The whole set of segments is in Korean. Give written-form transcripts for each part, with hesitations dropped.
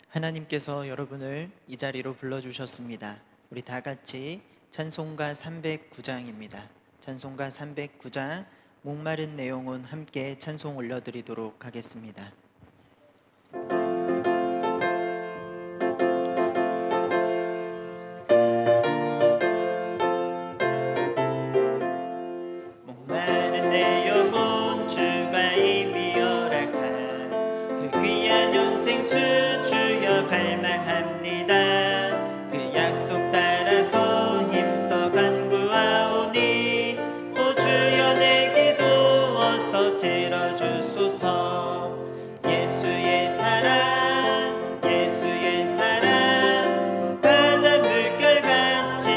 하나님께서 여러분을 이 자리로 불러주셨습니다. 우리 다 같이 찬송가 309장입니다. 찬송가 309장 목마른 내 영혼 함께 찬송 올려드리도록 하겠습니다. 목마른 내 영혼 주가 이미 허락한 그 귀한 영생수 주여 갈망합니다. 그 약속 따라서 힘써 간구하오니 오 주여 내 기도 어서 들어주소서. 예수의 사랑 예수의 사랑 바다 물결같이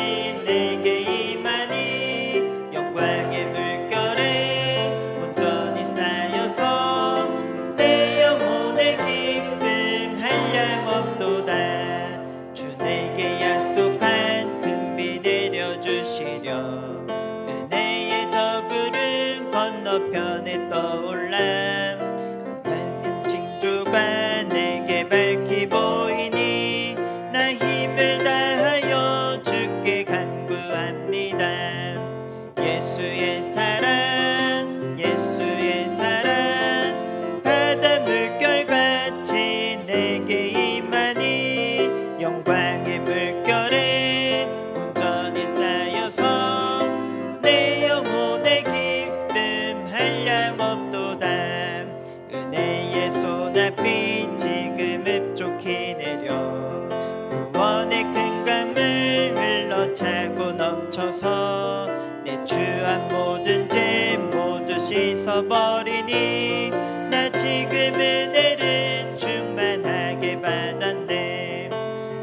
내게 임하니 영광의 물결에 온전히 쌓여서 내 영혼의 기쁨 한량 없도다. 주 내게 약속한 금비 내려주시려 은혜의 저구름 건너편에 떠올라 하얀 징조가 내게 밝히 보이니 나 힘을 다하여 주께 간구합니다. 예수의 사랑 예수의 사랑 바다 물결같이 내게 임하니 영광의 물결에 온전히 쌓여서 내 영혼의 기쁨 한량 없도다. 은혜의 소나비 지금 흡족히 내려 구원의 큰 강물 흘러차고 넘쳐서 내 추한 모든 죄 모두 씻어버리니 나 지금 은혜를 충만하게 받았네.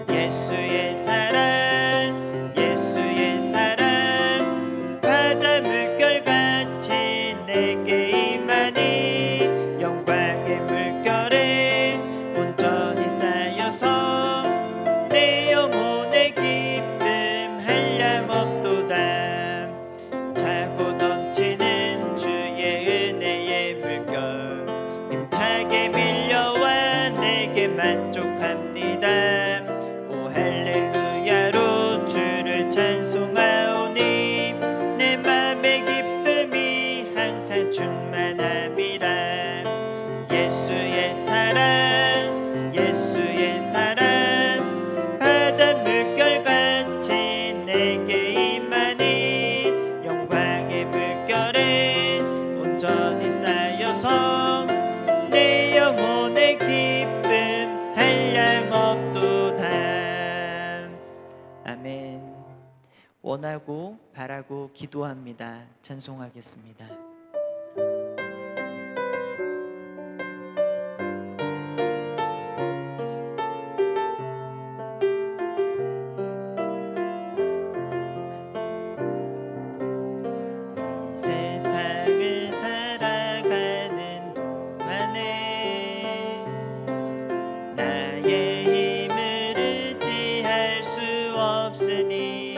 예수의 사랑 예수의 사랑 바다 물결같이 내게 임하니 영광의 물결에 온전히 쌓여서 내 영혼의 기쁨 한량 없도다. 차고 넘치는 주의 은혜의 물결 힘차게 밀려와 내게 만족합니다. 오 할렐루야로 주를 찬송하오니 내 맘의 기쁨이 항상 충만함이라. 예수의 사랑 예수의 사랑 바다 물결같이 내게 임하니 영광의 물결에 온전히 쌓여서 내 영혼의 기쁨 한량 없도다. 아멘. 원하고 바라고 기도합니다. 찬송하겠습니다. 세상을 살아가는 동안에 나의 힘을 의지할 수 없으니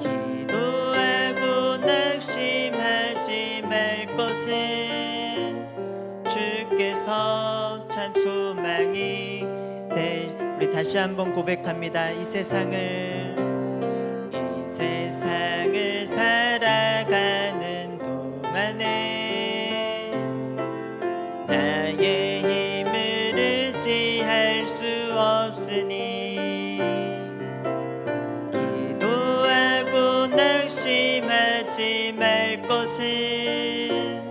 기도하고 낙심하지 말 것은 주께서 참 소망이 우리 다시 한번 고백합니다. 이 세상을 살아가는 동안에 나의 힘을 의지할 수 없으니 기도하고 낙심하지 말 것은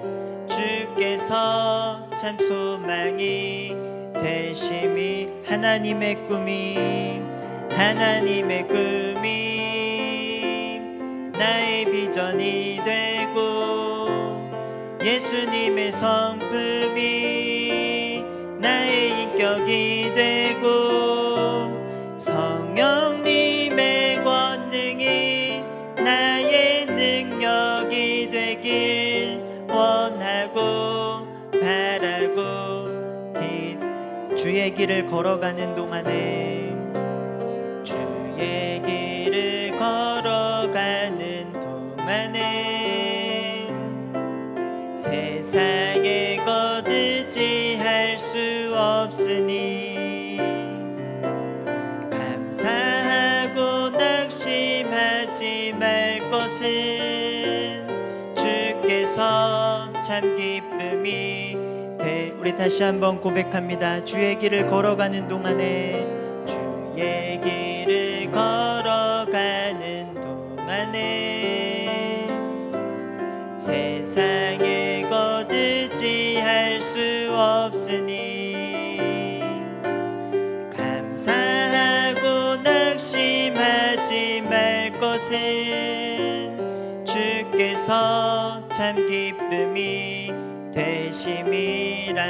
주께서 참 소망이 되심이 하나님의 꿈이 나의 비전이 되고 예수님의 성품이 나의 인격이 되고 성령님의 권능이 나의 능력이 되길 원하고 바라고 주의 길을 걸어가는 동안에 주의 길을 걸어가는 동안에 세상의 것 의지할 수 없으니 기쁨이 돼. 우리 다시 한번 고백합니다. 주의 길을 걸어가는 동안에, 주의 길을 걸어가는 동안에 세상에 거두지할 수 없으니 감사하고 낙심하지 말 것은 주께서 참 기쁨이 되심이라.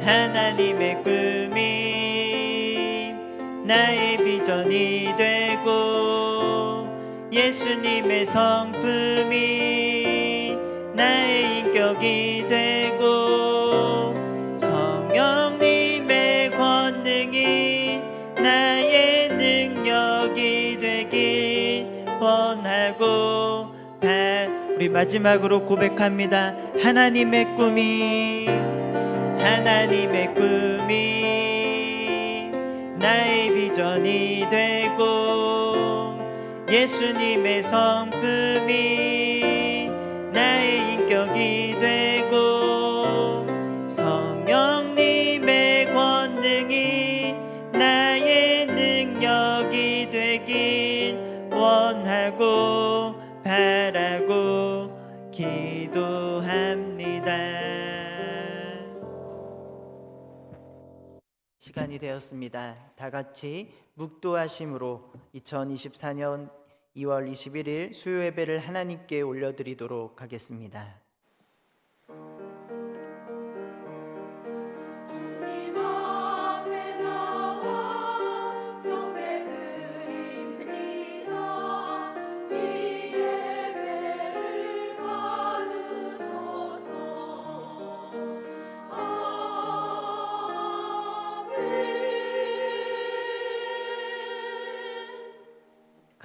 하나님의 꿈이 나의 비전이 되고 예수님의 성품이 나의 인격이 되고 성령님의 권능이 나의 능력이 되길 원하고. 우리 마지막으로 고백합니다. 하나님의 꿈이 나의 비전이 되고 예수님의 성품이 나의 인격이 되고 성령님의 권능이 나의 능력이 되길 원하고 바라고 기도합니다. 시간이 되었습니다. 다 같이 묵도하심으로 2024년 2월 21일 수요 예배를 하나님께 올려드리도록 하겠습니다.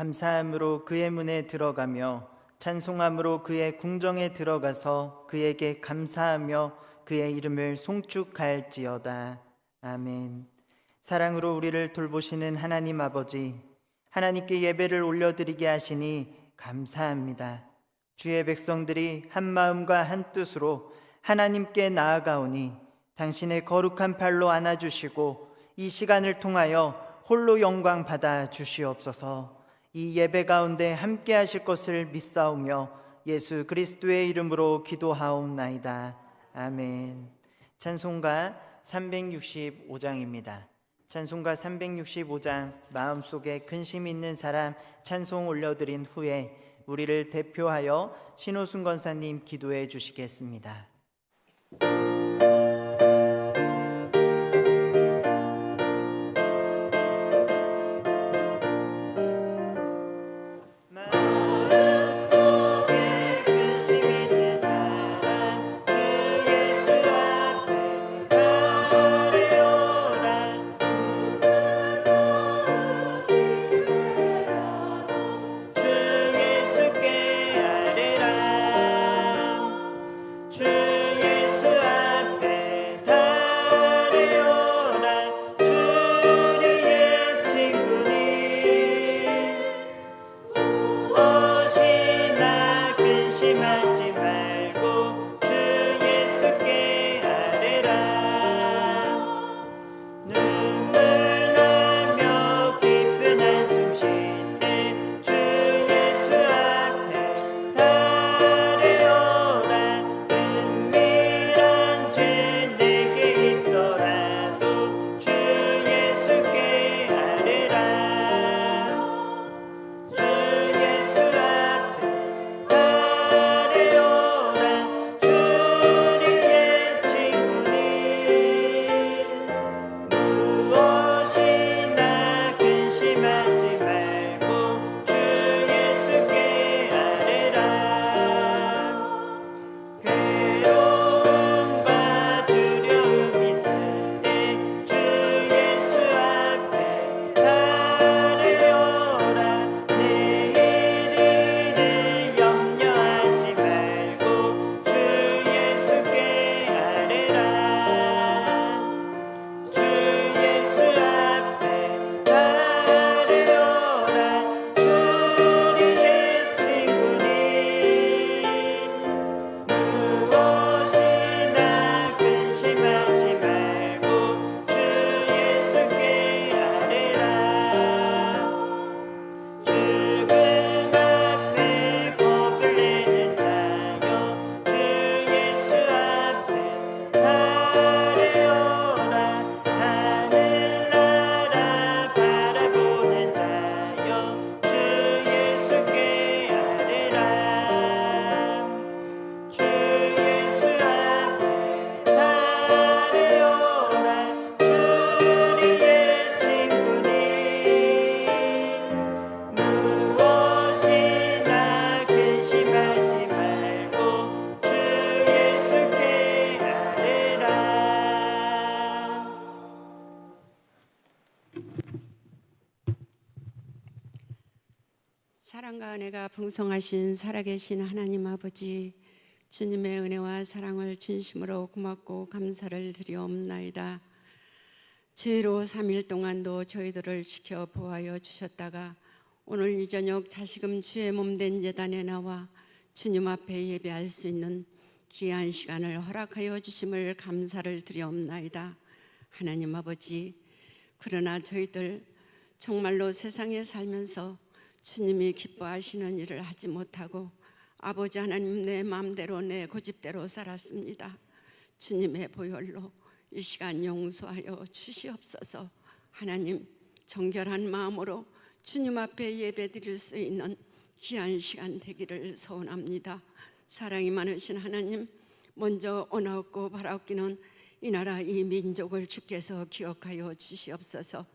감사함으로 그의 문에 들어가며 찬송함으로 그의 궁정에 들어가서 그에게 감사하며 그의 이름을 송축할지어다. 아멘. 사랑으로 우리를 돌보시는 하나님 아버지, 하나님께 예배를 올려드리게 하시니 감사합니다. 주의 백성들이 한 마음과 한 뜻으로 하나님께 나아가오니 당신의 거룩한 팔로 안아주시고 이 시간을 통하여 홀로 영광 받아 주시옵소서. 이 예배 가운데 함께 하실 것을 믿사오며 예수 그리스도의 이름으로 기도하옵나이다. 아멘. 찬송가 365장입니다. 찬송가 365장 마음속에 근심 있는 사람 찬송 올려드린 후에 우리를 대표하여 신호순 권사님 기도해 주시겠습니다. 주 예수 사랑과 은혜가 풍성하신 살아계신 하나님 아버지, 주님의 은혜와 사랑을 진심으로 고맙고 감사를 드리옵나이다. 주의로 3일 동안도 저희들을 지켜 보호하여 주셨다가 오늘 이 저녁 다시금 주의 몸된 예단에 나와 주님 앞에 예배할 수 있는 귀한 시간을 허락하여 주심을 감사를 드리옵나이다. 하나님 아버지, 그러나 저희들 정말로 세상에 살면서 주님이 기뻐하시는 일을 하지 못하고 아버지 하나님 내 마음대로 내 고집대로 살았습니다. 주님의 보혈로 이 시간 용서하여 주시옵소서. 하나님, 정결한 마음으로 주님 앞에 예배드릴 수 있는 귀한 시간 되기를 소원합니다. 사랑이 많으신 하나님, 먼저 원하옵고 바라옵기는 이 나라 이 민족을 주께서 기억하여 주시옵소서.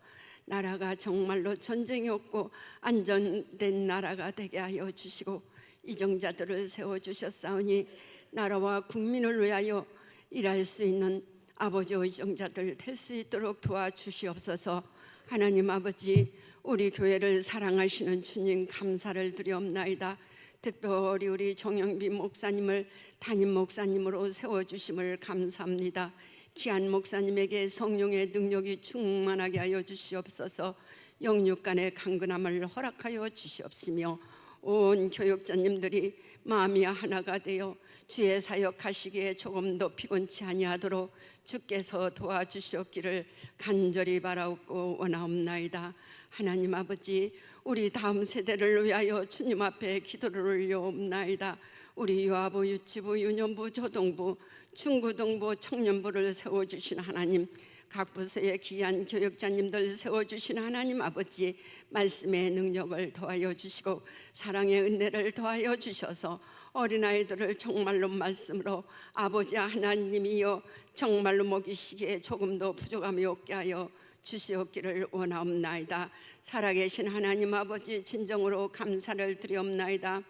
나라가 정말로 전쟁이 없고 안전된 나라가 되게 하여 주시고 이정자들을 세워주셨사오니 나라와 국민을 위하여 일할 수 있는 아버지의 이정자들 될 수 있도록 도와주시옵소서. 하나님 아버지, 우리 교회를 사랑하시는 주님 감사를 드리옵나이다. 특별히 우리 정영비 목사님을 담임 목사님으로 세워주심을 감사합니다. 귀한 목사님에게 성령의 능력이 충만하게 하여 주시옵소서. 영육 간의 강건함을 허락하여 주시옵시며 온 교육자님들이 마음이 하나가 되어 주의 사역하시기에 조금 더 피곤치 아니하도록 주께서 도와주시옵기를 간절히 바라옵고 원하옵나이다. 하나님 아버지, 우리 다음 세대를 위하여 주님 앞에 기도를 올려옵나이다. 우리 유아부, 유치부, 유년부, 초등부, 중고등부, 청년부를 세워주신 하나님, 각 부서의 귀한 교육자님들 세워주신 하나님 아버지, 말씀의 능력을 더하여 주시고 사랑의 은혜를 더하여 주셔서 어린아이들을 정말로 말씀으로 아버지 하나님이여 정말로 먹이시기에 조금 더 부족함이 없게 하여 주시옵기를 원하옵나이다. 살아계신 하나님 아버지, 진정으로 감사를 드리옵나이다.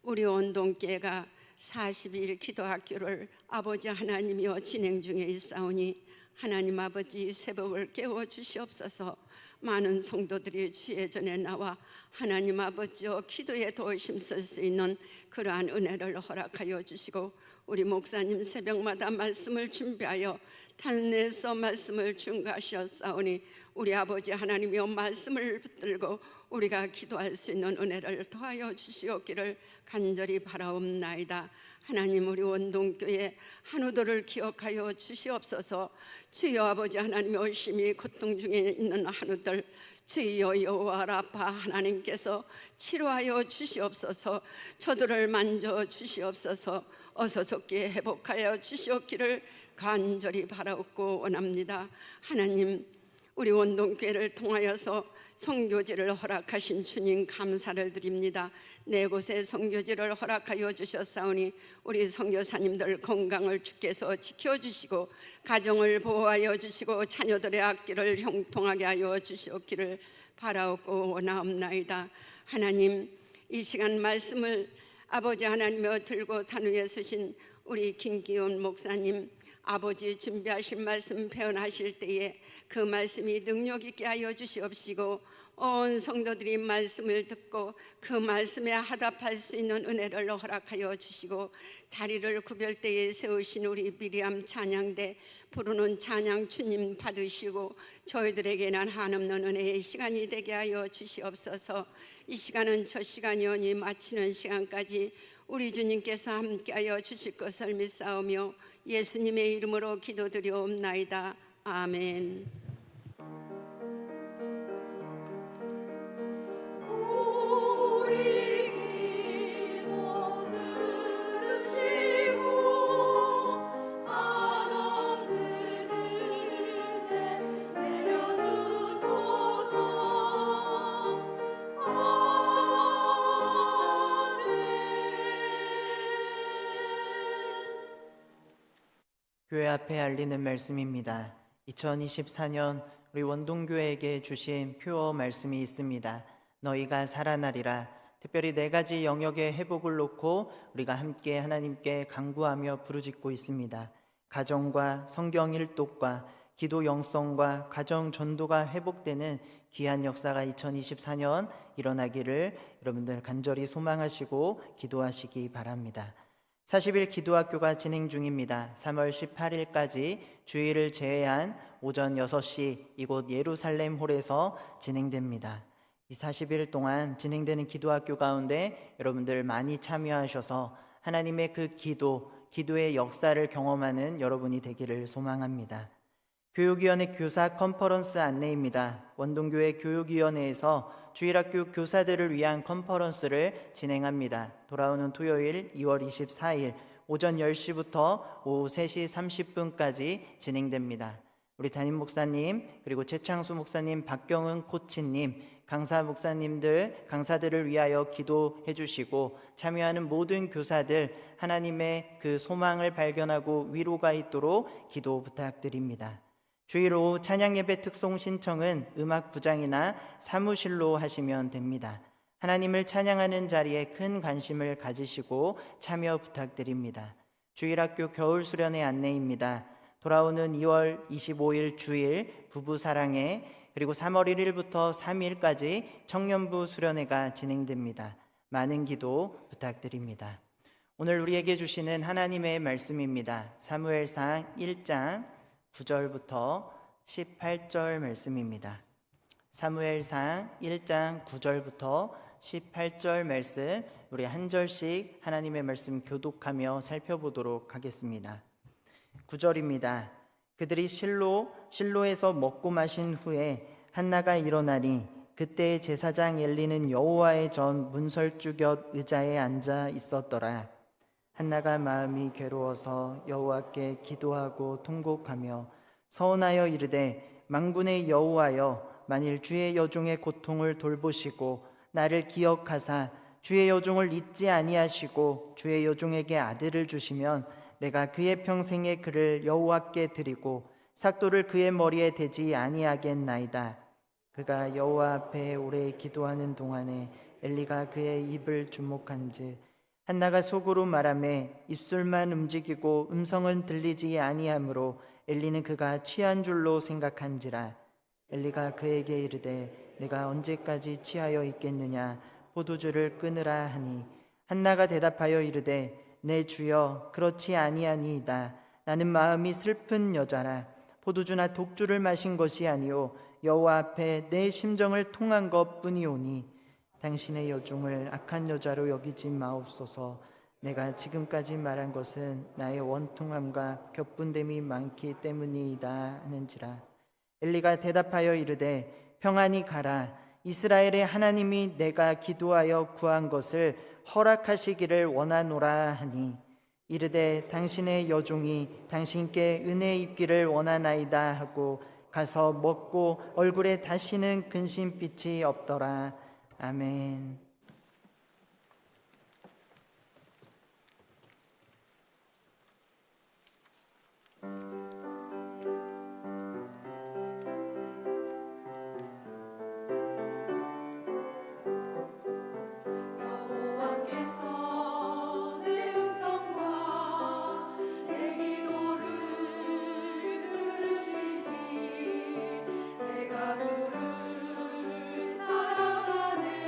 우리 온동교회가 40일 기도학교를 아버지 하나님이여 진행 중에 있사오니 하나님 아버지, 새벽을 깨워 주시옵소서. 많은 성도들이 주의 전에 나와 하나님 아버지여 기도에 더 힘쓸 수 있는 그러한 은혜를 허락하여 주시고 우리 목사님 새벽마다 말씀을 준비하여 단내에서 말씀을 증거하셨사오니 우리 아버지 하나님이여 말씀을 붙들고 우리가 기도할 수 있는 은혜를 더하여 주시옵기를 간절히 바라옵나이다. 하나님, 우리 원동교회 한우들을 기억하여 주시옵소서. 주여 아버지 하나님, 열심히 고통 중에 있는 한우들 주여 여호와 라파 하나님께서 치료하여 주시옵소서. 저들을 만져 주시옵소서. 어서 좋게 회복하여 주시옵기를 간절히 바라옵고 원합니다. 하나님, 우리 원동교회를 통하여서 선교지를 허락하신 주님 감사를 드립니다. 네 곳의 선교지를 허락하여 주셨사오니 우리 선교사님들 건강을 주께서 지켜주시고 가정을 보호하여 주시고 자녀들의 앞길을 형통하게 하여 주시옵기를 바라옵고 원하옵나이다. 하나님, 이 시간 말씀을 아버지 하나님여 들고 단위에 서신 우리 김기훈 목사님, 아버지 준비하신 말씀 표현하실 때에 그 말씀이 능력 있게 하여 주시옵시고 온 성도들이 말씀을 듣고 그 말씀에 하답할 수 있는 은혜를 허락하여 주시고 자리를 구별대에 세우신 우리 미리암 찬양대 부르는 찬양 주님 받으시고 저희들에게는 한없는 은혜의 시간이 되게 하여 주시옵소서. 이 시간은 첫 시간이오니 마치는 시간까지 우리 주님께서 함께하여 주실 것을 믿사오며 예수님의 이름으로 기도드리옵나이다. 아멘. 교회 앞에 알리는 말씀입니다. 2024년 우리 원동교회에게 주신 표어 말씀이 있습니다. 너희가 살아나리라. 특별히 4가지 영역의 회복을 놓고 우리가 함께 하나님께 간구하며 부르짖고 있습니다. 가정과 성경 일독과 기도 영성과 가정 전도가 회복되는 귀한 역사가 2024년 일어나기를 여러분들 간절히 소망하시고 기도하시기 바랍니다. 40일 기도학교가 진행 중입니다. 3월 18일까지 주일을 제외한 오전 6시 이곳 예루살렘 홀에서 진행됩니다. 이 40일 동안 진행되는 기도학교 가운데 여러분들 많이 참여하셔서 하나님의 그 기도의 역사를 경험하는 여러분이 되기를 소망합니다. 교육위원회 교사 컨퍼런스 안내입니다. 원동교회 교육위원회에서 주일학교 교사들을 위한 컨퍼런스를 진행합니다. 돌아오는 토요일 2월 24일 오전 10시부터 오후 3시 30분까지 진행됩니다. 우리 담임 목사님, 그리고 최창수 목사님, 박경은 코치님, 강사 목사님들, 강사들을 위하여 기도해 주시고 참여하는 모든 교사들 하나님의 그 소망을 발견하고 위로가 있도록 기도 부탁드립니다. 주일 오후 찬양예배 특송 신청은 음악부장이나 사무실로 하시면 됩니다. 하나님을 찬양하는 자리에 큰 관심을 가지시고 참여 부탁드립니다. 주일학교 겨울수련회 안내입니다. 돌아오는 2월 25일 주일 부부사랑회, 그리고 3월 1일부터 3일까지 청년부 수련회가 진행됩니다. 많은 기도 부탁드립니다. 오늘 우리에게 주시는 하나님의 말씀입니다. 사무엘상 1장 9절부터 18절 말씀입니다. 사무엘상 1장 9절부터 18절 말씀, 우리 한 절씩 하나님의 말씀 교독하며 살펴보도록 하겠습니다. 9절입니다. 그들이 실로에서 먹고 마신 후에 한나가 일어나니 그때 제사장 엘리는 여호와의 전 문설주 곁 의자에 앉아 있었더라. 한나가 마음이 괴로워서 여호와께 기도하고 통곡하며 서원하여 이르되 만군의 여호와여, 만일 주의 여종의 고통을 돌보시고 나를 기억하사 주의 여종을 잊지 아니하시고 주의 여종에게 아들을 주시면 내가 그의 평생에 그를 여호와께 드리고 삭도를 그의 머리에 대지 아니하겠나이다. 그가 여호와 앞에 오래 기도하는 동안에 엘리가 그의 입을 주목한즉 한나가 속으로 말하매 입술만 움직이고 음성은 들리지 아니하므로 엘리는 그가 취한 줄로 생각한지라. 엘리가 그에게 이르되 내가 언제까지 취하여 있겠느냐, 포도주를 끊으라 하니 한나가 대답하여 이르되 내 주여, 그렇지 아니하니이다. 나는 마음이 슬픈 여자라. 포도주나 독주를 마신 것이 아니오 여호와 앞에 내 심정을 통한 것뿐이오니 당신의 여종을 악한 여자로 여기지 마옵소서. 내가 지금까지 말한 것은 나의 원통함과 격분됨이 많기 때문이다 하는지라. 엘리가 대답하여 이르되 평안히 가라. 이스라엘의 하나님이 내가 기도하여 구한 것을 허락하시기를 원하노라 하니 이르되 당신의 여종이 당신께 은혜 입기를 원하나이다 하고 가서 먹고 얼굴에 다시는 근심빛이 없더라. 아멘. 내가 주를 사랑하네.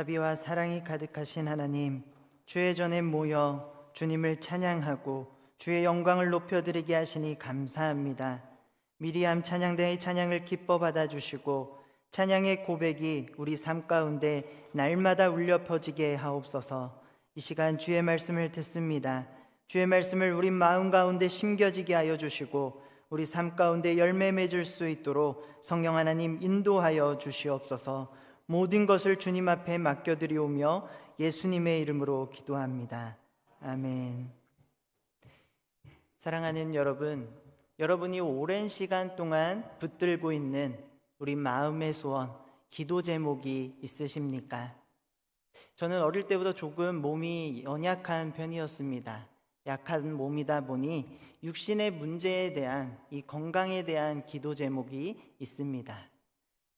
자비와 사랑이 가득하신 하나님, 주의 전에 모여 주님을 찬양하고 주의 영광을 높여드리게 하시니 감사합니다. 미리암 찬양대의 찬양을 기뻐 받아주시고 찬양의 고백이 우리 삶 가운데 날마다 울려 퍼지게 하옵소서. 이 시간 주의 말씀을 듣습니다. 주의 말씀을 우리 마음 가운데 심겨지게 하여 주시고 우리 삶 가운데 열매 맺을 수 있도록 성령 하나님 인도하여 주시옵소서. 모든 것을 주님 앞에 맡겨드리오며 예수님의 이름으로 기도합니다. 아멘. 사랑하는 여러분, 여러분이 오랜 시간 동안 붙들고 있는 우리 마음의 소원, 기도 제목이 있으십니까? 저는 어릴 때부터 조금 몸이 연약한 편이었습니다. 약한 몸이다 보니 육신의 문제에 대한, 이 건강에 대한 기도 제목이 있습니다.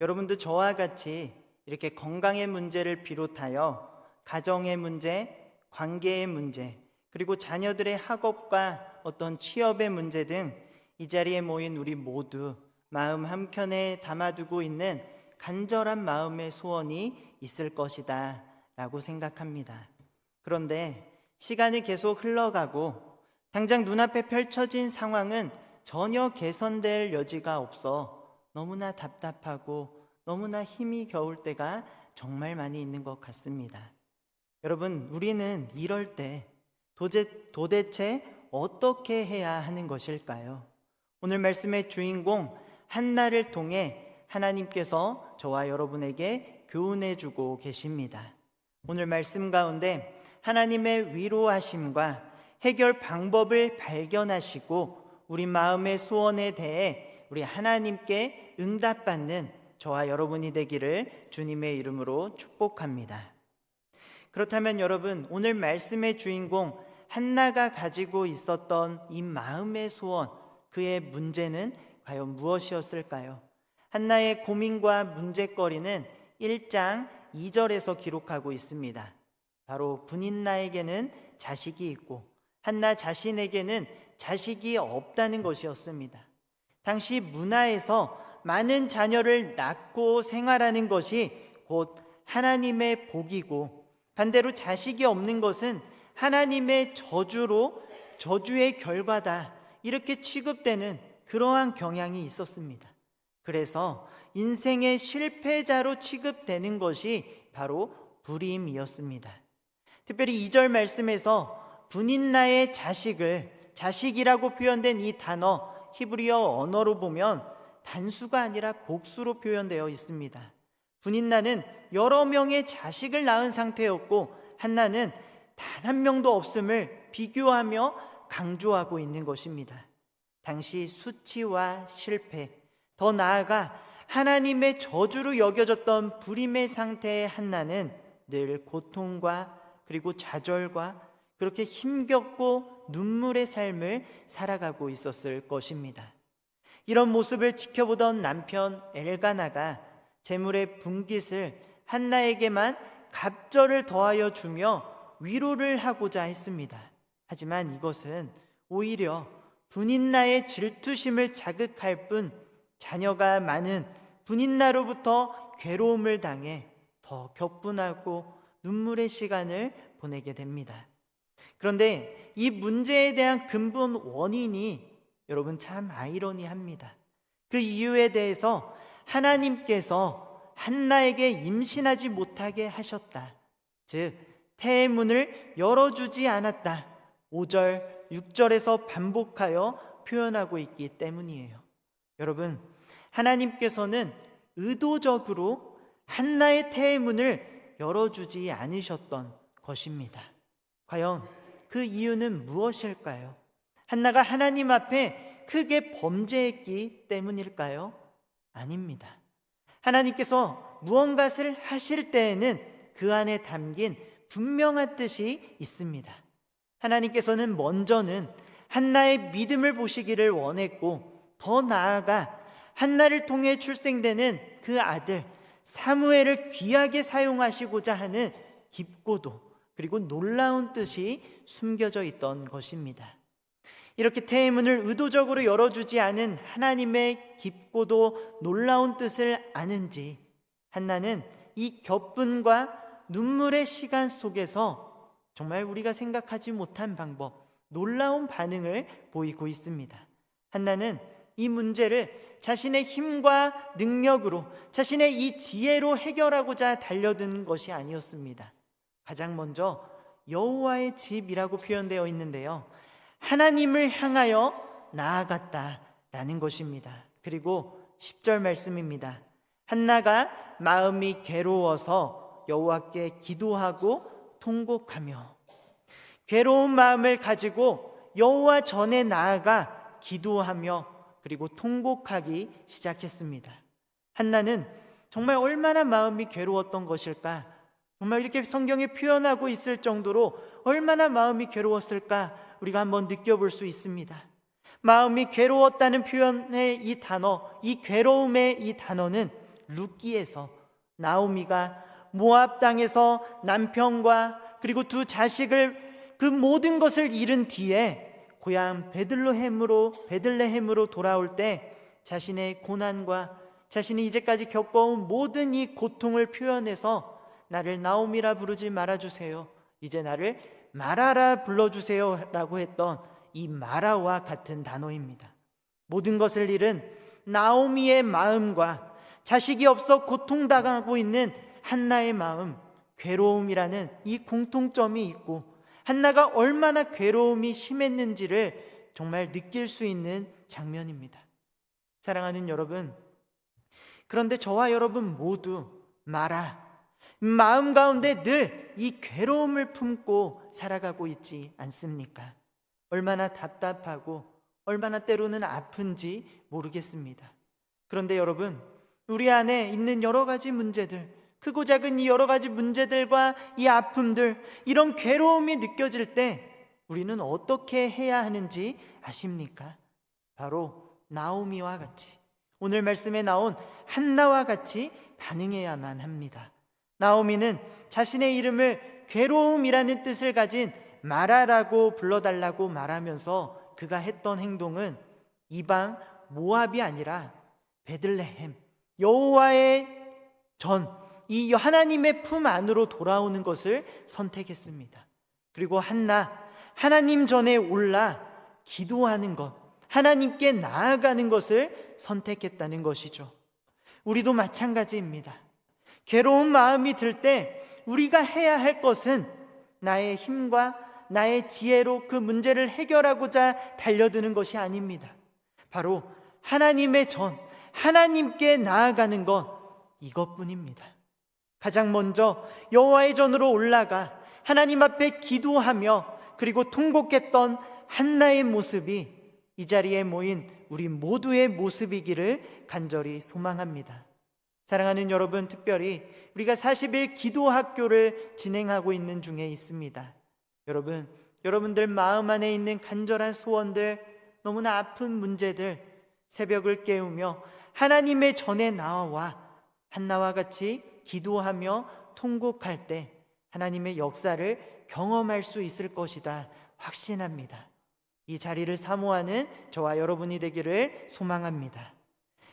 여러분도 저와 같이 이렇게 건강의 문제를 비롯하여 가정의 문제, 관계의 문제, 그리고 자녀들의 학업과 어떤 취업의 문제 등 이 자리에 모인 우리 모두 마음 한켠에 담아두고 있는 간절한 마음의 소원이 있을 것이다 라고 생각합니다. 그런데 시간이 계속 흘러가고 당장 눈앞에 펼쳐진 상황은 전혀 개선될 여지가 없어 너무나 답답하고 너무나 힘이 겨울 때가 정말 많이 있는 것 같습니다. 여러분, 우리는 이럴 때 도대체 어떻게 해야 하는 것일까요? 오늘 말씀의 주인공 한나를 통해 하나님께서 저와 여러분에게 교훈해 주고 계십니다. 오늘 말씀 가운데 하나님의 위로하심과 해결 방법을 발견하시고 우리 마음의 소원에 대해 우리 하나님께 응답받는 저와 여러분이 되기를 주님의 이름으로 축복합니다. 그렇다면 여러분, 오늘 말씀의 주인공 한나가 가지고 있었던 이 마음의 소원, 그의 문제는 과연 무엇이었을까요? 한나의 고민과 문제거리는 1장 2절에서 기록하고 있습니다. 바로 분인나에게는 자식이 있고 한나 자신에게는 자식이 없다는 것이었습니다. 당시 문화에서 많은 자녀를 낳고 생활하는 것이 곧 하나님의 복이고 반대로 자식이 없는 것은 하나님의 저주의 결과다, 이렇게 취급되는 그러한 경향이 있었습니다. 그래서 인생의 실패자로 취급되는 것이 바로 불임이었습니다. 특별히 2절 말씀에서 분인나의 자식이라고 표현된 이 단어, 히브리어 언어로 보면 단수가 아니라 복수로 표현되어 있습니다. 분인나는 여러 명의 자식을 낳은 상태였고 한나는 단 한 명도 없음을 비교하며 강조하고 있는 것입니다. 당시 수치와 실패, 더 나아가 하나님의 저주로 여겨졌던 불임의 상태의 한나는 늘 고통과 그리고 좌절과 그렇게 힘겹고 눈물의 삶을 살아가고 있었을 것입니다. 이런 모습을 지켜보던 남편 엘가나가 재물의 분깃을 한나에게만 갑절을 더하여 주며 위로를 하고자 했습니다. 하지만 이것은 오히려 분인나의 질투심을 자극할 뿐 자녀가 많은 분인나로부터 괴로움을 당해 더 격분하고 눈물의 시간을 보내게 됩니다. 그런데 이 문제에 대한 근본 원인이 여러분 참 아이러니합니다. 그 이유에 대해서 하나님께서 한나에게 임신하지 못하게 하셨다, 즉 태의 문을 열어주지 않았다, 5절, 6절에서 반복하여 표현하고 있기 때문이에요. 여러분, 하나님께서는 의도적으로 한나의 태의 문을 열어주지 않으셨던 것입니다. 과연 그 이유는 무엇일까요? 한나가 하나님 앞에 크게 범죄했기 때문일까요? 아닙니다. 하나님께서 무언가를 하실 때에는 그 안에 담긴 분명한 뜻이 있습니다. 하나님께서는 먼저는 한나의 믿음을 보시기를 원했고 더 나아가 한나를 통해 출생되는 그 아들 사무엘을 귀하게 사용하시고자 하는 깊고도 그리고 놀라운 뜻이 숨겨져 있던 것입니다. 이렇게 태의 문을 의도적으로 열어주지 않은 하나님의 깊고도 놀라운 뜻을 아는지 한나는 이 격분과 눈물의 시간 속에서 정말 우리가 생각하지 못한 방법, 놀라운 반응을 보이고 있습니다. 한나는 이 문제를 자신의 힘과 능력으로, 자신의 이 지혜로 해결하고자 달려든 것이 아니었습니다. 가장 먼저 여호와의 집이라고 표현되어 있는데요, 하나님을 향하여 나아갔다라는 것입니다. 그리고 10절 말씀입니다. 한나가 마음이 괴로워서 여호와께 기도하고 통곡하며, 괴로운 마음을 가지고 여호와 전에 나아가 기도하며 그리고 통곡하기 시작했습니다. 한나는 정말 얼마나 마음이 괴로웠던 것일까? 정말 이렇게 성경에 표현하고 있을 정도로 얼마나 마음이 괴로웠을까? 우리가 한번 느껴볼 수 있습니다. 마음이 괴로웠다는 표현의 이 단어, 이 괴로움의 이 단어는 룻기에서 나오미가 모압 땅에서 남편과 그리고 두 자식을, 그 모든 것을 잃은 뒤에 고향 베들레헴으로 돌아올 때 자신의 고난과 자신이 이제까지 겪어온 모든 이 고통을 표현해서 나를 나오미라 부르지 말아주세요, 이제 나를 마라라 불러주세요 라고 했던 이 마라와 같은 단어입니다. 모든 것을 잃은 나오미의 마음과 자식이 없어 고통당하고 있는 한나의 마음, 괴로움이라는 이 공통점이 있고, 한나가 얼마나 괴로움이 심했는지를 정말 느낄 수 있는 장면입니다. 사랑하는 여러분, 그런데 저와 여러분 모두 마음 가운데 늘 이 괴로움을 품고 살아가고 있지 않습니까? 얼마나 답답하고 얼마나 때로는 아픈지 모르겠습니다. 그런데 여러분, 우리 안에 있는 여러 가지 문제들, 크고 작은 이 여러 가지 문제들과 이 아픔들, 이런 괴로움이 느껴질 때 우리는 어떻게 해야 하는지 아십니까? 바로 나오미와 같이, 오늘 말씀에 나온 한나와 같이 반응해야만 합니다. 나오미는 자신의 이름을 괴로움이라는 뜻을 가진 마라라고 불러달라고 말하면서 그가 했던 행동은 이방 모압이 아니라 베들레헴, 여호와의 전, 이 하나님의 품 안으로 돌아오는 것을 선택했습니다. 그리고 하나님 전에 올라 기도하는 것, 하나님께 나아가는 것을 선택했다는 것이죠. 우리도 마찬가지입니다. 괴로운 마음이 들 때 우리가 해야 할 것은 나의 힘과 나의 지혜로 그 문제를 해결하고자 달려드는 것이 아닙니다. 바로 하나님의 전, 하나님께 나아가는 것, 이것뿐입니다. 가장 먼저 여호와의 전으로 올라가 하나님 앞에 기도하며 그리고 통곡했던 한나의 모습이 이 자리에 모인 우리 모두의 모습이기를 간절히 소망합니다. 사랑하는 여러분, 특별히 우리가 40일 기도학교를 진행하고 있는 중에 있습니다. 여러분들 마음 안에 있는 간절한 소원들, 너무나 아픈 문제들, 새벽을 깨우며 하나님의 전에 나와 한나와 같이 기도하며 통곡할 때 하나님의 역사를 경험할 수 있을 것이다 확신합니다. 이 자리를 사모하는 저와 여러분이 되기를 소망합니다.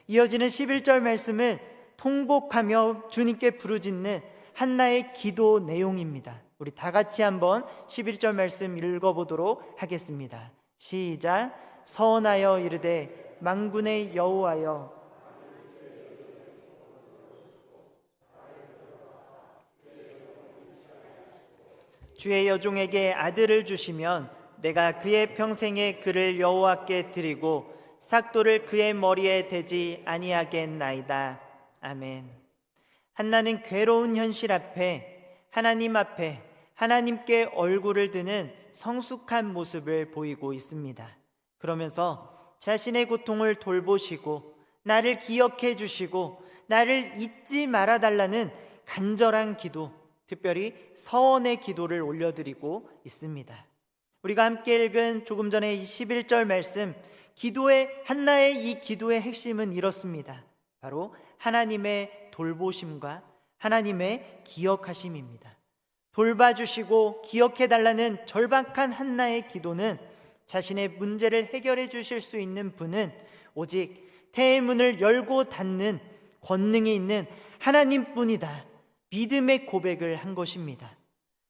이어지는 11절 말씀은 통곡하며 주님께 부르짖는 한나의 기도 내용입니다. 우리 다 같이 한번 11절 말씀 읽어보도록 하겠습니다. 시작. 서원하여 이르되 만군의 여호와여, 주의 여종에게 아들을 주시면 내가 그의 평생에 그를 여호와께 드리고 삭도를 그의 머리에 대지 아니하겠나이다. 아멘. 한나는 괴로운 현실 앞에 하나님께 얼굴을 드는 성숙한 모습을 보이고 있습니다. 그러면서 자신의 고통을 돌보시고 나를 기억해 주시고 나를 잊지 말아달라는 간절한 기도, 특별히 서원의 기도를 올려드리고 있습니다. 우리가 함께 읽은 조금 전에 이 11절 말씀, 한나의 이 기도의 핵심은 이렇습니다. 바로 하나님의 돌보심과 하나님의 기억하심입니다. 돌봐주시고 기억해달라는 절박한 한나의 기도는 자신의 문제를 해결해 주실 수 있는 분은 오직 태의 문을 열고 닫는 권능이 있는 하나님뿐이다 믿음의 고백을 한 것입니다.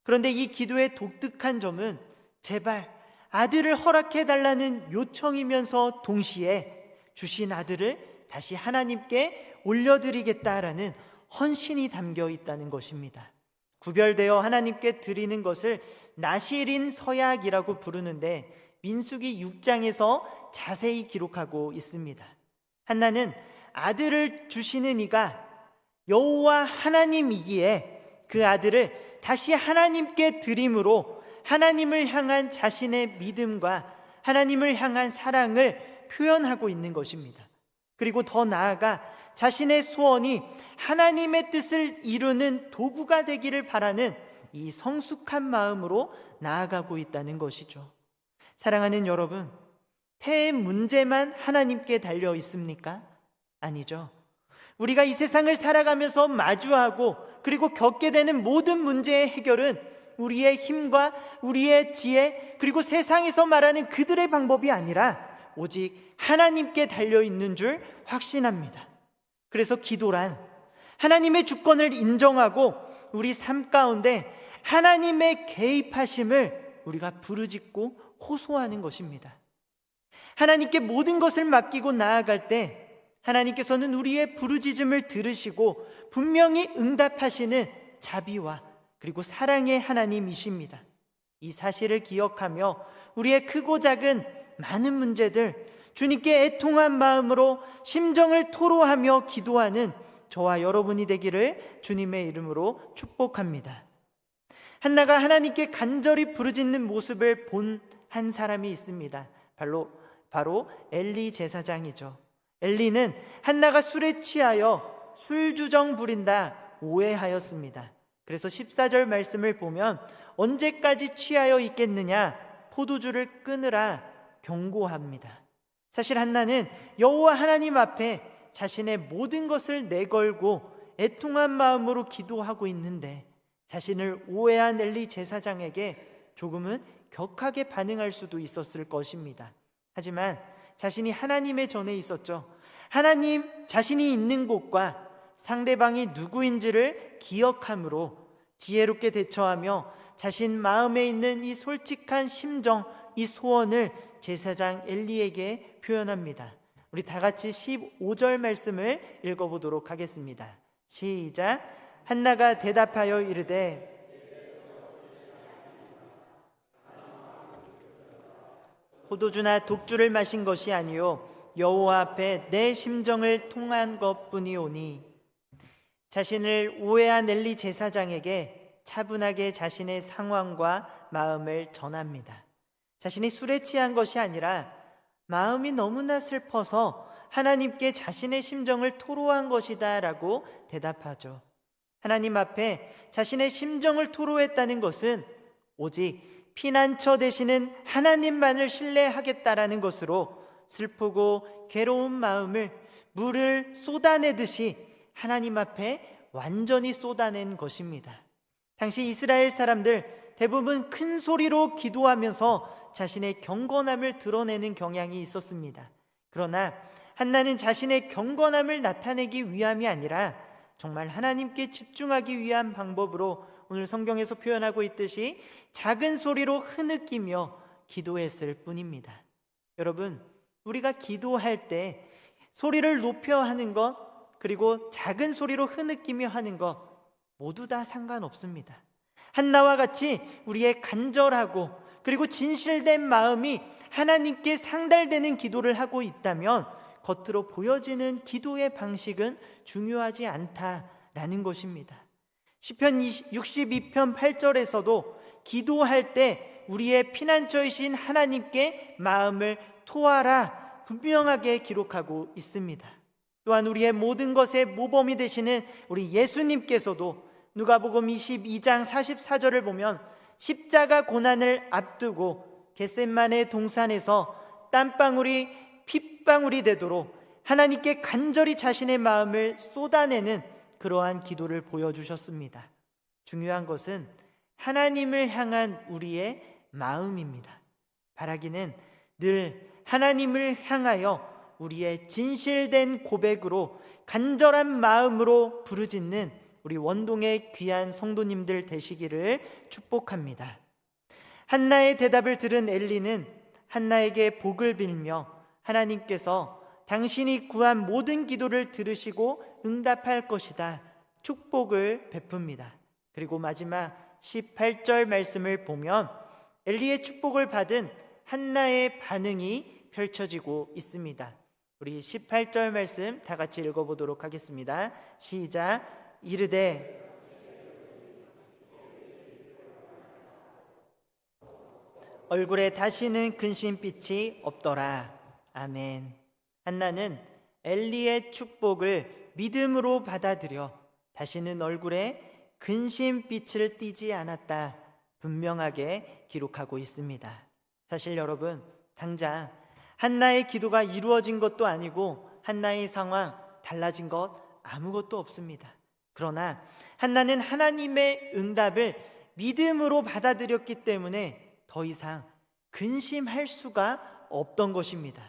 그런데 이 기도의 독특한 점은 제발 아들을 허락해달라는 요청이면서 동시에 주신 아들을 다시 하나님께 올려드리겠다라는 헌신이 담겨 있다는 것입니다. 구별되어 하나님께 드리는 것을 나실인 서약이라고 부르는데 민수기 6장에서 자세히 기록하고 있습니다. 한나는 아들을 주시는 이가 여호와 하나님이기에 그 아들을 다시 하나님께 드림으로 하나님을 향한 자신의 믿음과 하나님을 향한 사랑을 표현하고 있는 것입니다. 그리고 더 나아가 자신의 소원이 하나님의 뜻을 이루는 도구가 되기를 바라는 이 성숙한 마음으로 나아가고 있다는 것이죠. 사랑하는 여러분, 태의 문제만 하나님께 달려 있습니까? 아니죠. 우리가 이 세상을 살아가면서 마주하고 그리고 겪게 되는 모든 문제의 해결은 우리의 힘과 우리의 지혜 그리고 세상에서 말하는 그들의 방법이 아니라 오직 하나님께 달려 있는 줄 확신합니다. 그래서 기도란 하나님의 주권을 인정하고 우리 삶 가운데 하나님의 개입하심을 우리가 부르짖고 호소하는 것입니다. 하나님께 모든 것을 맡기고 나아갈 때 하나님께서는 우리의 부르짖음을 들으시고 분명히 응답하시는 자비와 그리고 사랑의 하나님이십니다. 이 사실을 기억하며 우리의 크고 작은 많은 문제들 주님께 애통한 마음으로 심정을 토로하며 기도하는 저와 여러분이 되기를 주님의 이름으로 축복합니다. 한나가 하나님께 간절히 부르짖는 모습을 본 한 사람이 있습니다. 바로 엘리 제사장이죠. 엘리는 한나가 술에 취하여 술주정 부린다 오해하였습니다. 그래서 14절 말씀을 보면 언제까지 취하여 있겠느냐 포도주를 끊으라 경고합니다. 사실 한나는 여호와 하나님 앞에 자신의 모든 것을 내걸고 애통한 마음으로 기도하고 있는데 자신을 오해한 엘리 제사장에게 조금은 격하게 반응할 수도 있었을 것입니다. 하지만 자신이 하나님의 전에 있었죠. 하나님 자신이 있는 곳과 상대방이 누구인지를 기억함으로 지혜롭게 대처하며 자신 마음에 있는 이 솔직한 심정, 이 소원을 제사장 엘리에게 표현합니다. 우리 다 같이 15절 말씀을 읽어보도록 하겠습니다. 시작. 한나가 대답하여 이르되 포도주나 독주를 마신 것이 아니요 여호와 앞에 내 심정을 통한 것뿐이오니. 자신을 오해한 엘리 제사장에게 차분하게 자신의 상황과 마음을 전합니다. 자신이 술에 취한 것이 아니라 마음이 너무나 슬퍼서 하나님께 자신의 심정을 토로한 것이다 라고 대답하죠. 하나님 앞에 자신의 심정을 토로했다는 것은 오직 피난처 되시는 하나님만을 신뢰하겠다라는 것으로 슬프고 괴로운 마음을 물을 쏟아내듯이 하나님 앞에 완전히 쏟아낸 것입니다. 당시 이스라엘 사람들 대부분 큰 소리로 기도하면서 자신의 경건함을 드러내는 경향이 있었습니다. 그러나 한나는 자신의 경건함을 나타내기 위함이 아니라 정말 하나님께 집중하기 위한 방법으로 오늘 성경에서 표현하고 있듯이 작은 소리로 흐느끼며 기도했을 뿐입니다. 여러분, 우리가 기도할 때 소리를 높여 하는 것 그리고 작은 소리로 흐느끼며 하는 것 모두 다 상관없습니다. 한나와 같이 우리의 간절하고 그리고 진실된 마음이 하나님께 상달되는 기도를 하고 있다면 겉으로 보여지는 기도의 방식은 중요하지 않다라는 것입니다. 시편 62편 8절에서도 기도할 때 우리의 피난처이신 하나님께 마음을 토하라 분명하게 기록하고 있습니다. 또한 우리의 모든 것의 모범이 되시는 우리 예수님께서도 누가복음 22장 44절을 보면 십자가 고난을 앞두고 겟셋마네 동산에서 땀방울이 핏방울이 되도록 하나님께 간절히 자신의 마음을 쏟아내는 그러한 기도를 보여주셨습니다. 중요한 것은 하나님을 향한 우리의 마음입니다. 바라기는 늘 하나님을 향하여 우리의 진실된 고백으로 간절한 마음으로 부르짖는 우리 원동의 귀한 성도님들 되시기를 축복합니다. 한나의 대답을 들은 엘리는 한나에게 복을 빌며 하나님께서 당신이 구한 모든 기도를 들으시고 응답할 것이다 축복을 베풉니다. 그리고 마지막 18절 말씀을 보면 엘리의 축복을 받은 한나의 반응이 펼쳐지고 있습니다. 우리 18절 말씀 다 같이 읽어보도록 하겠습니다. 시작. 이르되 얼굴에 다시는 근심빛이 없더라. 아멘. 한나는 엘리의 축복을 믿음으로 받아들여 다시는 얼굴에 근심빛을 띠지 않았다 분명하게 기록하고 있습니다. 사실 여러분, 당장 한나의 기도가 이루어진 것도 아니고 한나의 상황 달라진 것 아무것도 없습니다. 그러나 한나는 하나님의 응답을 믿음으로 받아들였기 때문에 더 이상 근심할 수가 없던 것입니다.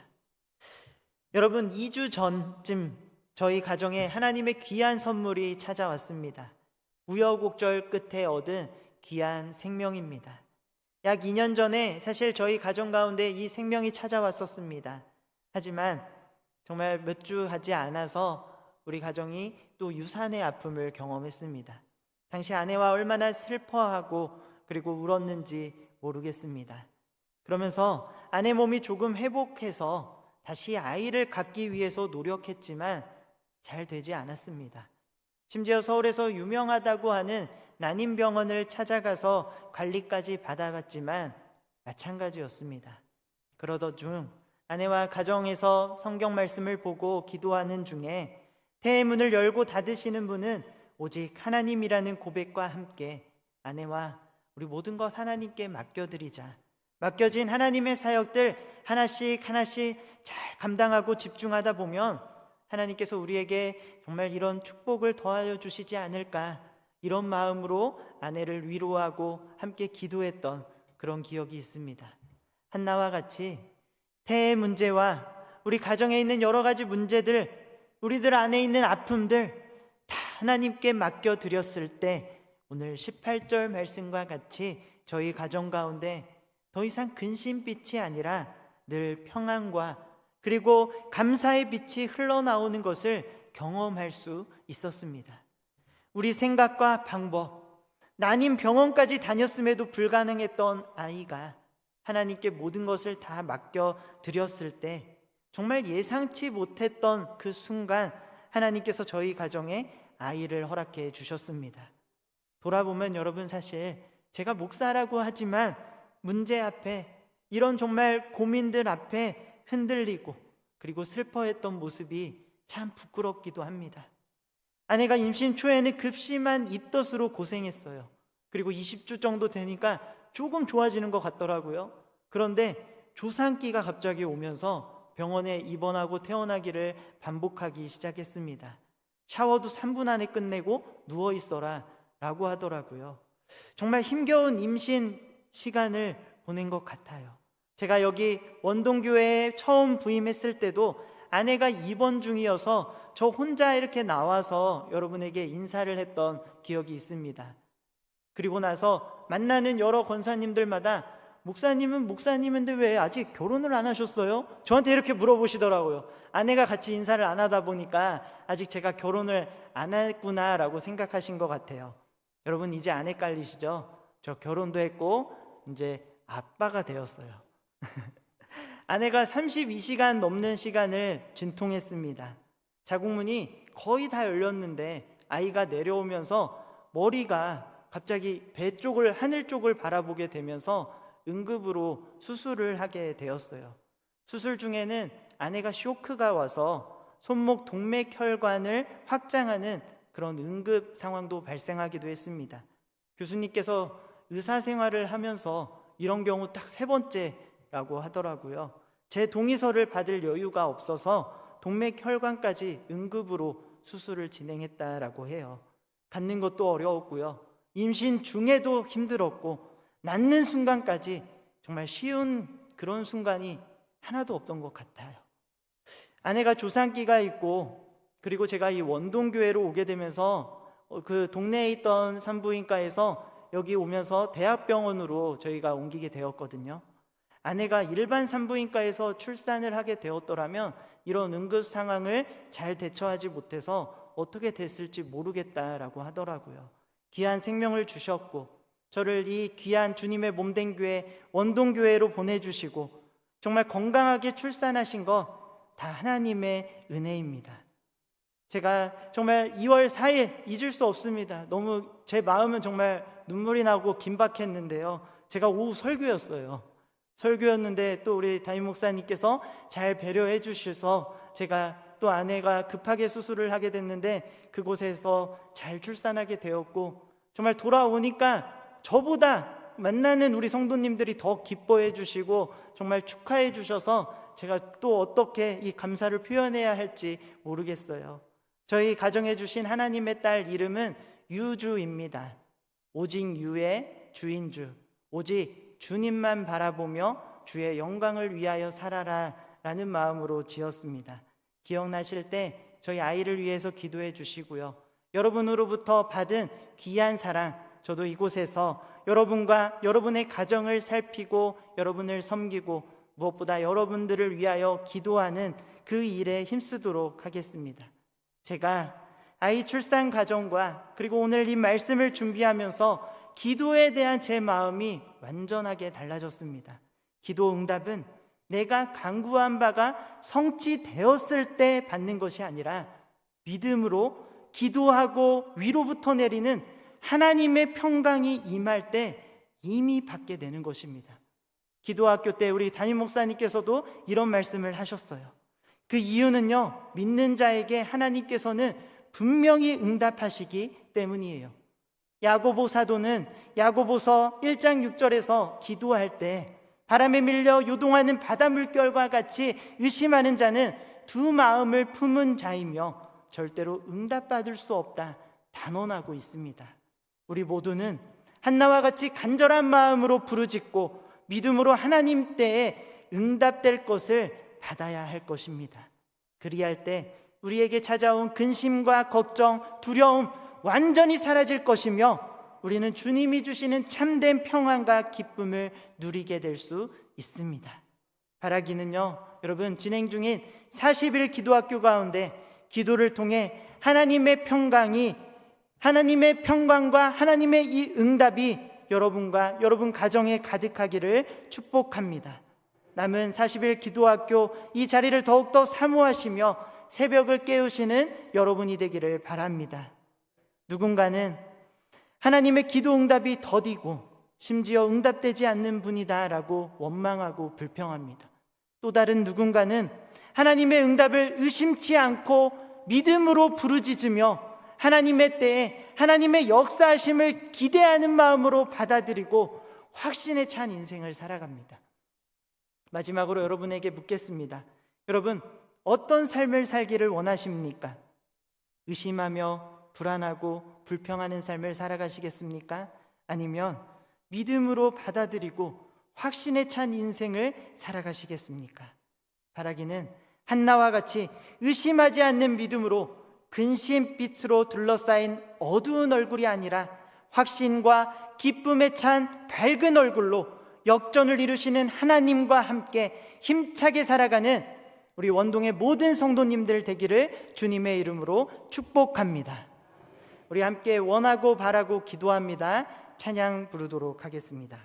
여러분, 2주 전쯤 저희 가정에 하나님의 귀한 선물이 찾아왔습니다. 우여곡절 끝에 얻은 귀한 생명입니다. 약 2년 전에 사실 저희 가정 가운데 이 생명이 찾아왔었습니다. 하지만 정말 몇 주 하지 않아서 우리 가정이 또 유산의 아픔을 경험했습니다. 당시 아내와 얼마나 슬퍼하고 그리고 울었는지 모르겠습니다. 그러면서 아내 몸이 조금 회복해서 다시 아이를 갖기 위해서 노력했지만 잘 되지 않았습니다. 심지어 서울에서 유명하다고 하는 난임병원을 찾아가서 관리까지 받아봤지만 마찬가지였습니다. 그러던 중 아내와 가정에서 성경 말씀을 보고 기도하는 중에 태의 문을 열고 닫으시는 분은 오직 하나님이라는 고백과 함께 아내와 우리 모든 것 하나님께 맡겨드리자, 맡겨진 하나님의 사역들 하나씩 하나씩 잘 감당하고 집중하다 보면 하나님께서 우리에게 정말 이런 축복을 더하여 주시지 않을까, 이런 마음으로 아내를 위로하고 함께 기도했던 그런 기억이 있습니다. 한나와 같이 태의 문제와 우리 가정에 있는 여러 가지 문제들, 우리들 안에 있는 아픔들 다 하나님께 맡겨드렸을 때 오늘 18절 말씀과 같이 저희 가정 가운데 더 이상 근심빛이 아니라 늘 평안과 그리고 감사의 빛이 흘러나오는 것을 경험할 수 있었습니다. 우리 생각과 방법, 난임 병원까지 다녔음에도 불가능했던 아이가 하나님께 모든 것을 다 맡겨드렸을 때 정말 예상치 못했던 그 순간 하나님께서 저희 가정에 아이를 허락해 주셨습니다. 돌아보면 여러분, 사실 제가 목사라고 하지만 문제 앞에, 이런 정말 고민들 앞에 흔들리고 그리고 슬퍼했던 모습이 참 부끄럽기도 합니다. 아내가 임신 초에는 급심한 입덧으로 고생했어요. 그리고 20주 정도 되니까 조금 좋아지는 것 같더라고요. 그런데 조산기가 갑자기 오면서 병원에 입원하고 퇴원하기를 반복하기 시작했습니다. 샤워도 3분 안에 끝내고 누워있어라 라고 하더라고요. 정말 힘겨운 임신 시간을 보낸 것 같아요. 제가 여기 원동교회에 처음 부임했을 때도 아내가 입원 중이어서 저 혼자 이렇게 나와서 여러분에게 인사를 했던 기억이 있습니다. 그리고 나서 만나는 여러 권사님들마다 목사님은 목사님인데 왜 아직 결혼을 안 하셨어요? 저한테 이렇게 물어보시더라고요. 아내가 같이 인사를 안 하다 보니까 아직 제가 결혼을 안 했구나라고 생각하신 것 같아요. 여러분, 이제 안 헷갈리시죠? 저 결혼도 했고 이제 아빠가 되었어요. 아내가 32시간 넘는 시간을 진통했습니다. 자궁문이 거의 다 열렸는데 아이가 내려오면서 머리가 갑자기 배 쪽을, 하늘 쪽을 바라보게 되면서 응급으로 수술을 하게 되었어요. 수술 중에는 아내가 쇼크가 와서 손목 동맥혈관을 확장하는 그런 응급 상황도 발생하기도 했습니다. 교수님께서 의사 생활을 하면서 이런 경우 딱 3번째라고 하더라고요. 제 동의서를 받을 여유가 없어서 동맥혈관까지 응급으로 수술을 진행했다라고 해요. 갖는 것도 어려웠고요. 임신 중에도 힘들었고 낳는 순간까지 정말 쉬운 그런 순간이 하나도 없던 것 같아요. 아내가 조산기가 있고 그리고 제가 이 원동교회로 오게 되면서 그 동네에 있던 산부인과에서 여기 오면서 대학병원으로 저희가 옮기게 되었거든요. 아내가 일반 산부인과에서 출산을 하게 되었더라면 이런 응급 상황을 잘 대처하지 못해서 어떻게 됐을지 모르겠다라고 하더라고요. 귀한 생명을 주셨고 저를 이 귀한 주님의 몸된 교회 원동교회로 보내주시고 정말 건강하게 출산하신 거 다 하나님의 은혜입니다. 제가 정말 2월 4일 잊을 수 없습니다. 너무 제 마음은 정말 눈물이 나고 긴박했는데요. 제가 오후 설교였는데 또 우리 담임 목사님께서 잘 배려해 주셔서 제가 또 아내가 급하게 수술을 하게 됐는데 그곳에서 잘 출산하게 되었고 정말 돌아오니까 저보다 만나는 우리 성도님들이 더 기뻐해 주시고 정말 축하해 주셔서 제가 또 어떻게 이 감사를 표현해야 할지 모르겠어요. 저희 가정해 주신 하나님의 딸 이름은 유주입니다. 오직 유의 주인주, 오직 주님만 바라보며 주의 영광을 위하여 살아라 라는 마음으로 지었습니다. 기억나실 때 저희 아이를 위해서 기도해 주시고요. 여러분으로부터 받은 귀한 사랑, 저도 이곳에서 여러분과 여러분의 가정을 살피고 여러분을 섬기고 무엇보다 여러분들을 위하여 기도하는 그 일에 힘쓰도록 하겠습니다. 제가 아이 출산 과정과 그리고 오늘 이 말씀을 준비하면서 기도에 대한 제 마음이 완전하게 달라졌습니다. 기도 응답은 내가 간구한 바가 성취되었을 때 받는 것이 아니라 믿음으로 기도하고 위로부터 내리는 하나님의 평강이 임할 때 이미 받게 되는 것입니다. 기도학교 때 우리 담임 목사님께서도 이런 말씀을 하셨어요. 그 이유는요, 믿는 자에게 하나님께서는 분명히 응답하시기 때문이에요. 야고보 사도는 야고보서 1장 6절에서 기도할 때 바람에 밀려 요동하는 바다 물결과 같이 의심하는 자는 두 마음을 품은 자이며 절대로 응답받을 수 없다 단언하고 있습니다. 우리 모두는 한나와 같이 간절한 마음으로 부르짖고 믿음으로 하나님 때에 응답될 것을 받아야 할 것입니다. 그리할 때 우리에게 찾아온 근심과 걱정, 두려움 완전히 사라질 것이며 우리는 주님이 주시는 참된 평안과 기쁨을 누리게 될 수 있습니다. 바라기는요, 여러분 진행 중인 40일 기도학교 가운데 기도를 통해 하나님의 평강과 하나님의 이 응답이 여러분과 여러분 가정에 가득하기를 축복합니다. 남은 40일 기도학교 이 자리를 더욱더 사모하시며 새벽을 깨우시는 여러분이 되기를 바랍니다. 누군가는 하나님의 기도 응답이 더디고 심지어 응답되지 않는 분이다 라고 원망하고 불평합니다. 또 다른 누군가는 하나님의 응답을 의심치 않고 믿음으로 부르짖으며 하나님의 때에 하나님의 역사하심을 기대하는 마음으로 받아들이고 확신에 찬 인생을 살아갑니다. 마지막으로 여러분에게 묻겠습니다. 여러분, 어떤 삶을 살기를 원하십니까? 의심하며 불안하고 불평하는 삶을 살아가시겠습니까? 아니면 믿음으로 받아들이고 확신에 찬 인생을 살아가시겠습니까? 바라기는 한나와 같이 의심하지 않는 믿음으로 근심빛으로 둘러싸인 어두운 얼굴이 아니라 확신과 기쁨에 찬 밝은 얼굴로 역전을 이루시는 하나님과 함께 힘차게 살아가는 우리 원동의 모든 성도님들 되기를 주님의 이름으로 축복합니다. 우리 함께 원하고 바라고 기도합니다. 찬양 부르도록 하겠습니다.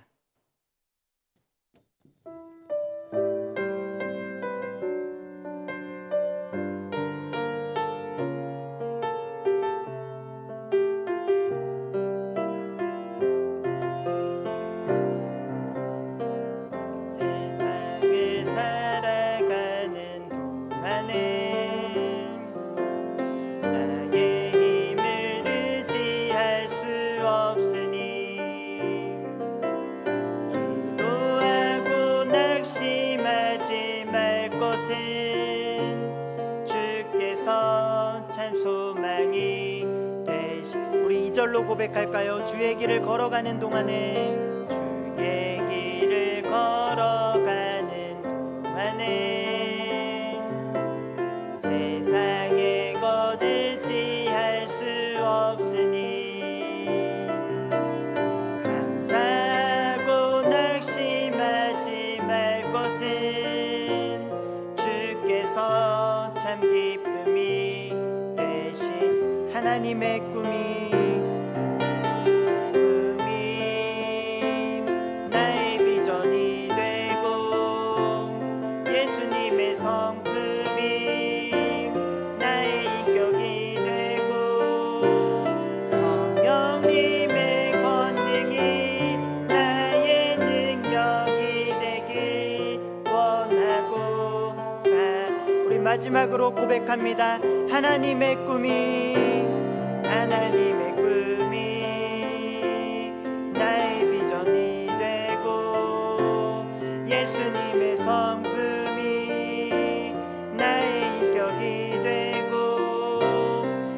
고백할까요? 주의 길을 걸어가는 동안에 주의 길을 걸어가는 동안에 세상의 것 의지할 수 없으니 하나님의 꿈이 나의 비전이 되고 예수님의 성품이 나의 인격이 되고 성령님의 권능이 나의 능력이 되길 원하고 우리 마지막으로 고백합니다. 하나님의 꿈이 나의 비전이 되고 예수님의 성품이 나의 인격이 되고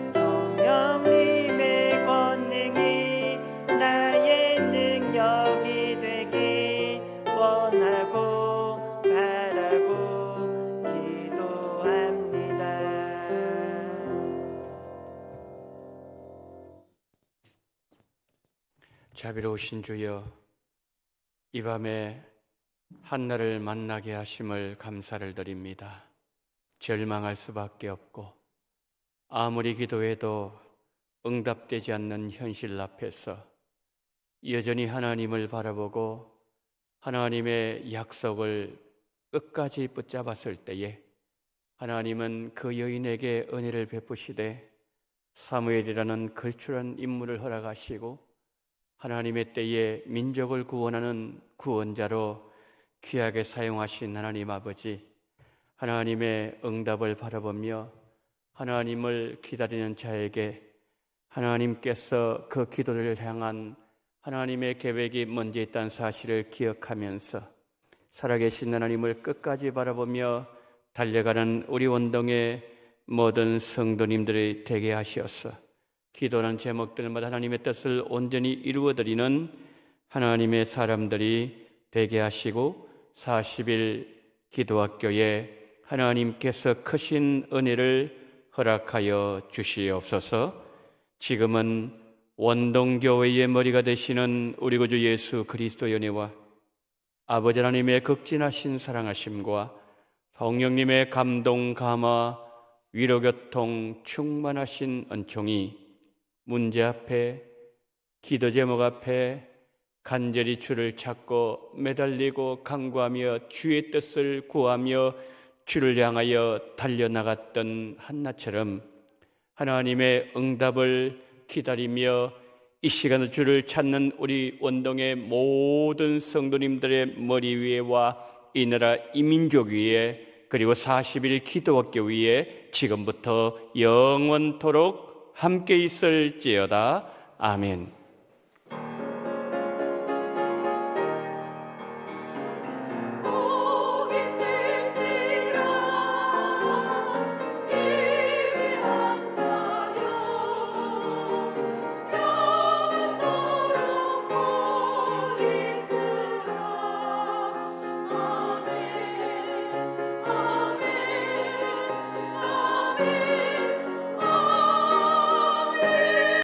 성령님의 권능이 나의 능력이 되길 원하고 바라고 기도합니다. 자비로우신 주여, 이 밤에 한나를 만나게 하심을 감사를 드립니다. 절망할 수밖에 없고 아무리 기도해도 응답되지 않는 현실 앞에서 여전히 하나님을 바라보고 하나님의 약속을 끝까지 붙잡았을 때에 하나님은 그 여인에게 은혜를 베푸시되 사무엘이라는 걸출한 인물을 허락하시고 하나님의 때에 민족을 구원하는 구원자로 귀하게 사용하신 하나님 아버지, 하나님의 응답을 바라보며 하나님을 기다리는 자에게 하나님께서 그 기도를 향한 하나님의 계획이 먼저 있다는 사실을 기억하면서 살아계신 하나님을 끝까지 바라보며 달려가는 우리 원동의 모든 성도님들이 되게 하시옵소서. 기도하는 제목들마다 하나님의 뜻을 온전히 이루어드리는 하나님의 사람들이 되게 하시고 40일 기도학교에 하나님께서 크신 은혜를 허락하여 주시옵소서. 지금은 원동교회의 머리가 되시는 우리 구주 예수 그리스도의 은혜와 아버지 하나님의 극진하신 사랑하심과 성령님의 감동 감화 위로교통 충만하신 은총이 문제 앞에 기도 제목 앞에 간절히 주를 찾고 매달리고 간구하며 주의 뜻을 구하며 주를 향하여 달려나갔던 한나처럼 하나님의 응답을 기다리며 이 시간에 주를 찾는 우리 원동의 모든 성도님들의 머리 위에와 이 나라 이민족 위에 그리고 40일 기도학교 위에 지금부터 영원토록 함께 있을지어다. 아멘.